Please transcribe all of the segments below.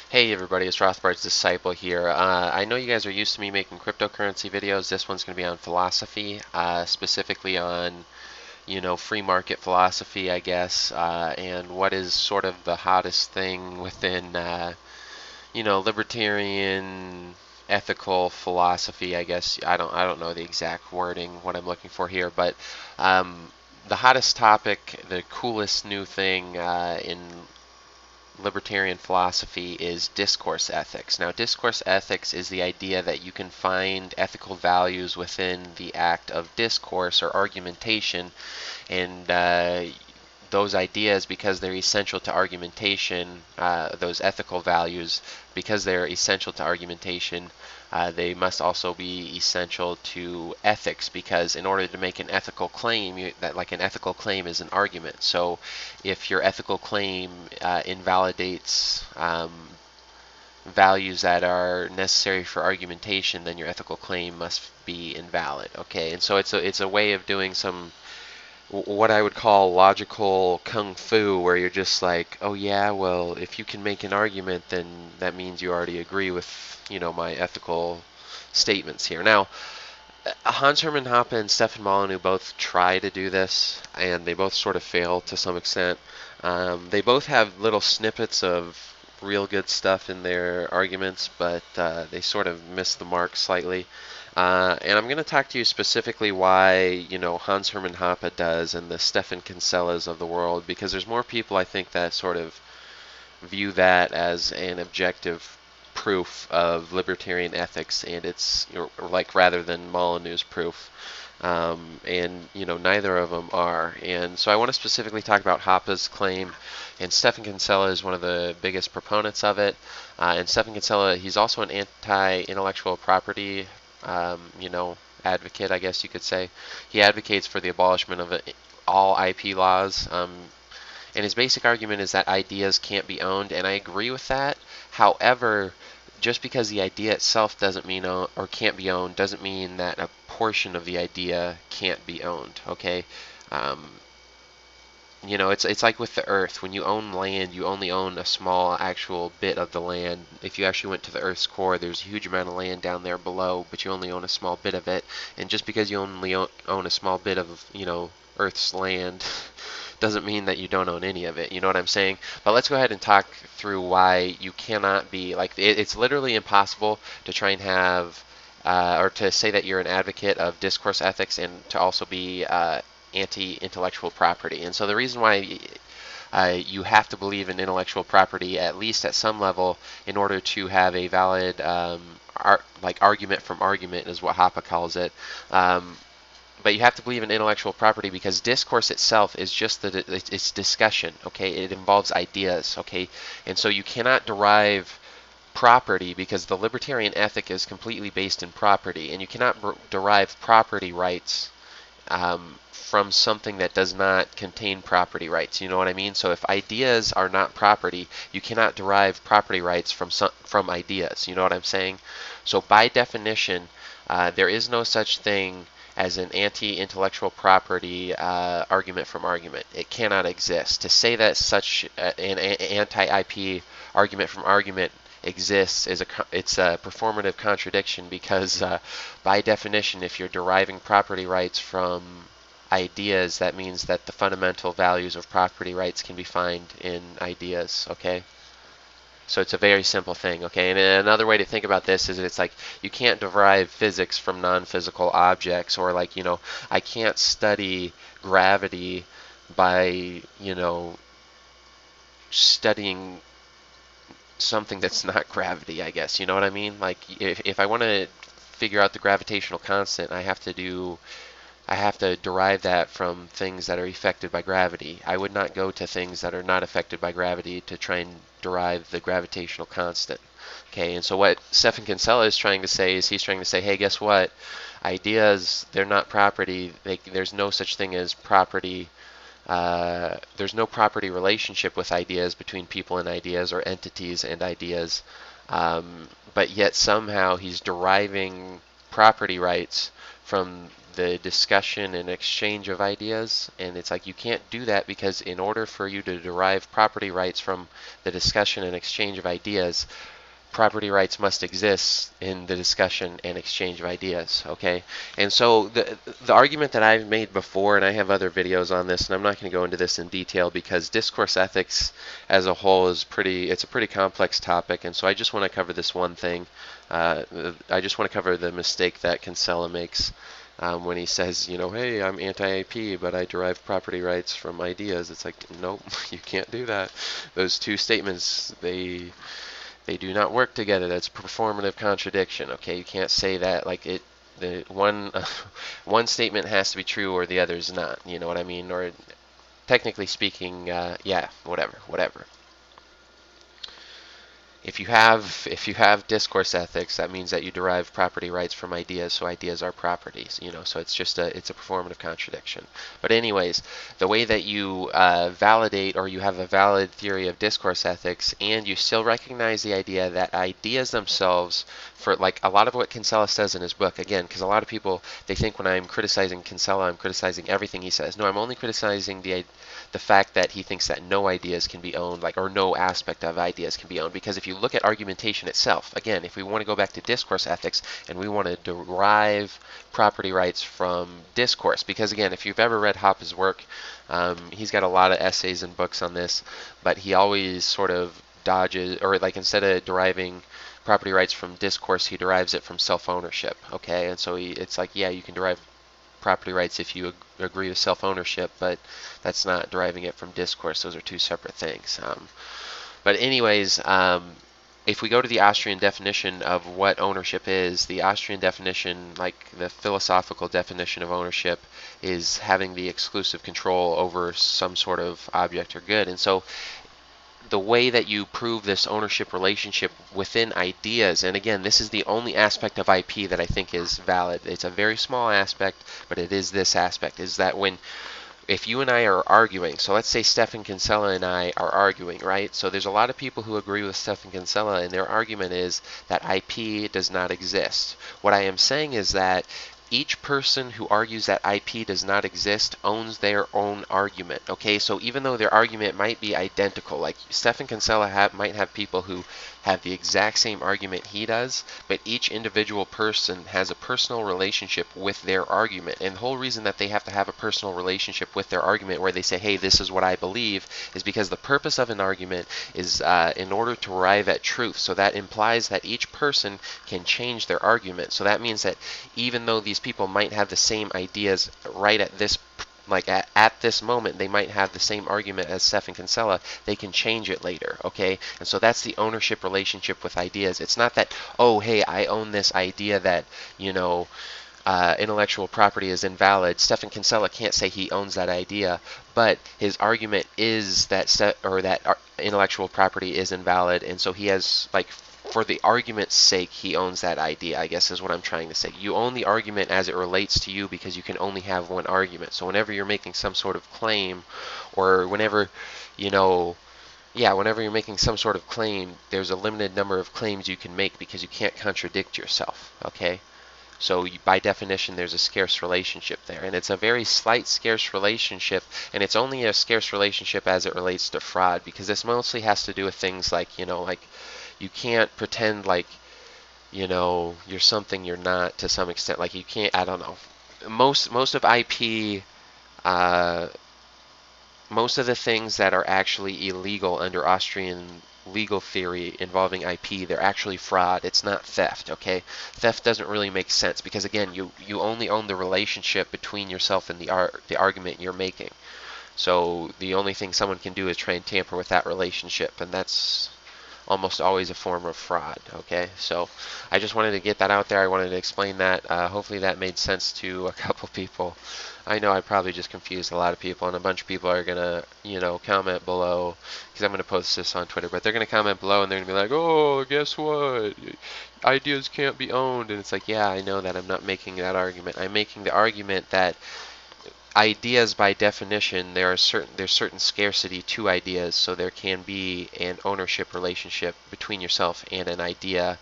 Hey everybody, it's Rothbard's Disciple here. I know you guys are used to me making cryptocurrency videos. This one's going to be on philosophy, specifically on, free market philosophy, I guess, and what is sort of the hottest thing within, libertarian ethical philosophy, I guess. I don't know the exact wording, what I'm looking for here, but the hottest topic, the coolest new thing in libertarian philosophy is discourse ethics. Now, discourse ethics is the idea that you can find ethical values within the act of discourse or argumentation, and those ideas, because they're essential to argumentation, those ethical values, because they're essential to argumentation, they must also be essential to ethics, because in order to make an ethical claim, an ethical claim is an argument. So if your ethical claim invalidates values that are necessary for argumentation, then your ethical claim must be invalid. Okay, and so it's a way of doing some what I would call logical kung fu, where you're just like, oh yeah, well, if you can make an argument, then that means you already agree with, my ethical statements here. Now, Hans Hermann Hoppe and Stefan Molyneux both try to do this, and they both sort of fail to some extent. They both have little snippets of real good stuff in their arguments, but they sort of miss the mark slightly. And I'm going to talk to you specifically why, Hans Hermann Hoppe does and the Stefan Kinsellas of the world, because there's more people, I think, that sort of view that as an objective proof of libertarian ethics, and it's like rather than Molyneux's proof. And neither of them are. And so I want to specifically talk about Hoppe's claim, and Stefan Kinsella is one of the biggest proponents of it. And Stefan Kinsella, he's also an anti-intellectual property advocate, I guess you could say. He advocates for the abolishment of all IP laws, and his basic argument is that ideas can't be owned, and I agree with that. However, just because the idea itself doesn't mean or can't be owned doesn't mean that a portion of the idea can't be owned. Okay. It's like with the Earth. When you own land, you only own a small actual bit of the land. If you actually went to the Earth's core, there's a huge amount of land down there below, but you only own a small bit of it. And just because you only own a small bit of, Earth's land doesn't mean that you don't own any of it. You know what I'm saying? But let's go ahead and talk through why you cannot be, it's literally impossible to try and have, or to say that you're an advocate of discourse ethics and to also be anti-intellectual property. And so the reason why you have to believe in intellectual property, at least at some level, in order to have a valid argument from argument, is what Hoppe calls it. But you have to believe in intellectual property because discourse itself is just it's discussion. Okay, it involves ideas. Okay, and so you cannot derive property, because the libertarian ethic is completely based in property, and you cannot derive property rights from something that does not contain property rights. You know what I mean? So if ideas are not property, you cannot derive property rights from ideas. You know what I'm saying? So by definition, there is no such thing as an anti-intellectual property argument from argument. It cannot exist. To say that such an anti-IP argument from argument exists it's a performative contradiction, because by definition, if you're deriving property rights from ideas, that means that the fundamental values of property rights can be found in ideas. Okay, so it's a very simple thing. Okay, and another way to think about this is it's like you can't derive physics from non-physical objects, or I can't study gravity by studying something that's not gravity, I guess. You know what I mean? Like if I want to figure out the gravitational constant, I have to derive that from things that are affected by gravity. I would not go to things that are not affected by gravity to try and derive the gravitational constant. Okay, and so what Stefan Kinsella is trying to say is he's trying to say, hey, guess what? Ideas, they're not property. There's no such thing as property. There's no property relationship with ideas between people and ideas, or entities and ideas. But yet somehow he's deriving property rights from the discussion and exchange of ideas, and it's like you can't do that because in order for you to derive property rights from the discussion and exchange of ideas, property rights must exist in the discussion and exchange of ideas, okay? And so the argument that I've made before, and I have other videos on this, and I'm not going to go into this in detail because discourse ethics as a whole is it's a pretty complex topic, and so I just want to cover this one thing. I just want to cover the mistake that Kinsella makes when he says, you know, hey, I'm anti-IP, but I derive property rights from ideas. It's like, nope, you can't do that. Those two statements, they do not work together. That's performative contradiction. Okay, you can't say that like the one statement has to be true or the other is not. You know what I mean? Or technically speaking, yeah, whatever. If you have discourse ethics, that means that you derive property rights from ideas, so ideas are properties, you know, so it's a performative contradiction. But anyways, the way that you validate, or you have a valid theory of discourse ethics, and you still recognize the idea that ideas themselves, for like a lot of what Kinsella says in his book, again, because a lot of people, they think when I'm criticizing Kinsella, I'm criticizing everything he says. No, I'm only criticizing the fact that he thinks that no ideas can be owned, like, or no aspect of ideas can be owned. Because if you look at argumentation itself, again, if we want to go back to discourse ethics and we want to derive property rights from discourse, because again, if you've ever read Hoppe's work, he's got a lot of essays and books on this, but he always sort of dodges, or like instead of deriving property rights from discourse, he derives it from self-ownership, okay? And so it's like, yeah, you can derive property rights if you agree with self-ownership, but that's not deriving it from discourse. Those are two separate things. But anyways, if we go to the Austrian definition of what ownership is, the Austrian definition, like the philosophical definition of ownership, is having the exclusive control over some sort of object or good. And so the way that you prove this ownership relationship within ideas, and again, this is the only aspect of IP that I think is valid. It's a very small aspect, but it is this aspect, is that if you and I are arguing, so let's say Stefan Kinsella and I are arguing, right? So there's a lot of people who agree with Stefan Kinsella, and their argument is that IP does not exist. What I am saying is that each person who argues that IP does not exist owns their own argument, okay? So even though their argument might be identical, like Stefan Kinsella might have people who have the exact same argument he does, but each individual person has a personal relationship with their argument. And the whole reason that they have to have a personal relationship with their argument where they say, hey, this is what I believe, is because the purpose of an argument is in order to arrive at truth. So that implies that each person can change their argument. So that means that even though these people might have the same ideas right at this at this moment, they might have the same argument as Stefan Kinsella, they can change it later, okay? And so that's the ownership relationship with ideas. It's not that, oh, hey, I own this idea that, you know, intellectual property is invalid. Stefan Kinsella can't say he owns that idea, but his argument is that intellectual property is invalid, and so he has, like, for the argument's sake, he owns that idea, I guess is what I'm trying to say. You own the argument as it relates to you because you can only have one argument. So whenever you're making some sort of claim, or whenever, you know, yeah, whenever you're making some sort of claim, there's a limited number of claims you can make because you can't contradict yourself, okay? So by definition, there's a scarce relationship there, and it's a very slight scarce relationship, and it's only a scarce relationship as it relates to fraud, because this mostly has to do with things like, you know, like, you can't pretend like, you know, you're something you're not to some extent. Like, you can't, I don't know. Most of IP, most of the things that are actually illegal under Austrian legal theory involving IP, they're actually fraud. It's not theft, okay? Theft doesn't really make sense because, again, you only own the relationship between yourself and the argument you're making. So the only thing someone can do is try and tamper with that relationship, and that's almost always a form of fraud, okay? So I just wanted to get that out there. I wanted to explain that. Hopefully that made sense to a couple people. I know I probably just confused a lot of people, and a bunch of people are going to, you know, comment below, because I'm going to post this on Twitter, but they're going to comment below and they're going to be like, oh, guess what? Ideas can't be owned. And it's like, yeah, I know that. I'm not making that argument. I'm making the argument that ideas, by definition, there's certain scarcity to ideas, so there can be an ownership relationship between yourself and an idea,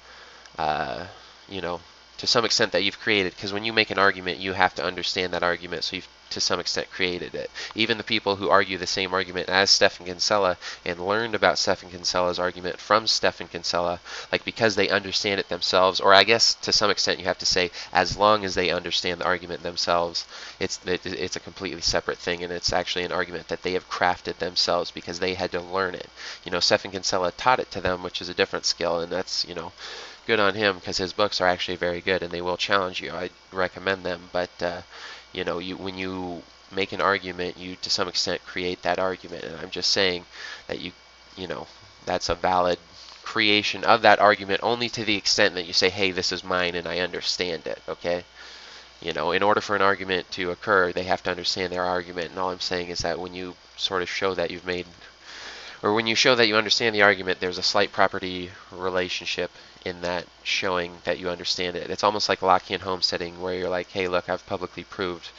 you know, to some extent that you've created, because when you make an argument, you have to understand that argument, so you've to some extent created it. Even the people who argue the same argument as Stephan Kinsella and learned about Stephan Kinsella's argument from Stephan Kinsella, like because they understand it themselves, or I guess to some extent you have to say as long as they understand the argument themselves, it's a completely separate thing, and it's actually an argument that they have crafted themselves because they had to learn it. You know, Stephan Kinsella taught it to them, which is a different skill, and that's, you know, good on him, because his books are actually very good and they will challenge you. I recommend them, but you know, when you make an argument, you to some extent create that argument, and I'm just saying that you know, that's a valid creation of that argument only to the extent that you say, hey, this is mine and I understand it, okay? You know, in order for an argument to occur, they have to understand their argument, and all I'm saying is that when you sort of show that you've made, or when you show that you understand the argument, there's a slight property relationship in that showing that you understand it. It's almost like Lockean homesteading, where you're like, hey, look, I've publicly proved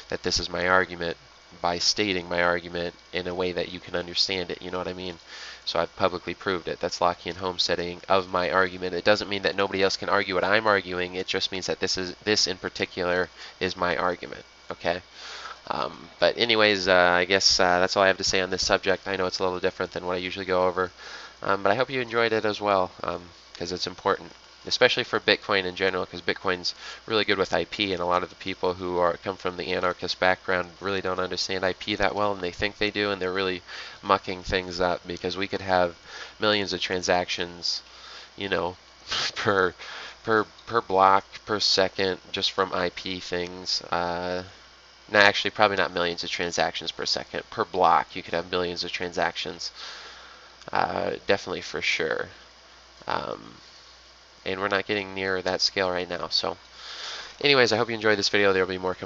that this is my argument by stating my argument in a way that you can understand it, you know what I mean? So I've publicly proved it. That's Lockean homesteading of my argument. It doesn't mean that nobody else can argue what I'm arguing, it just means that this in particular is my argument, okay? But anyways, I guess that's all I have to say on this subject. I know it's a little different than what I usually go over, but I hope you enjoyed it as well, because it's important, especially for Bitcoin in general, because Bitcoin's really good with IP, and a lot of the people who come from the anarchist background really don't understand IP that well, and they think they do, and they're really mucking things up, because we could have millions of transactions, you know, per block per second just from IP things. No, actually, probably not millions of transactions per second. Per block, you could have millions of transactions. Definitely, for sure. And we're not getting near that scale right now. So, anyways, I hope you enjoyed this video. There will be more coming.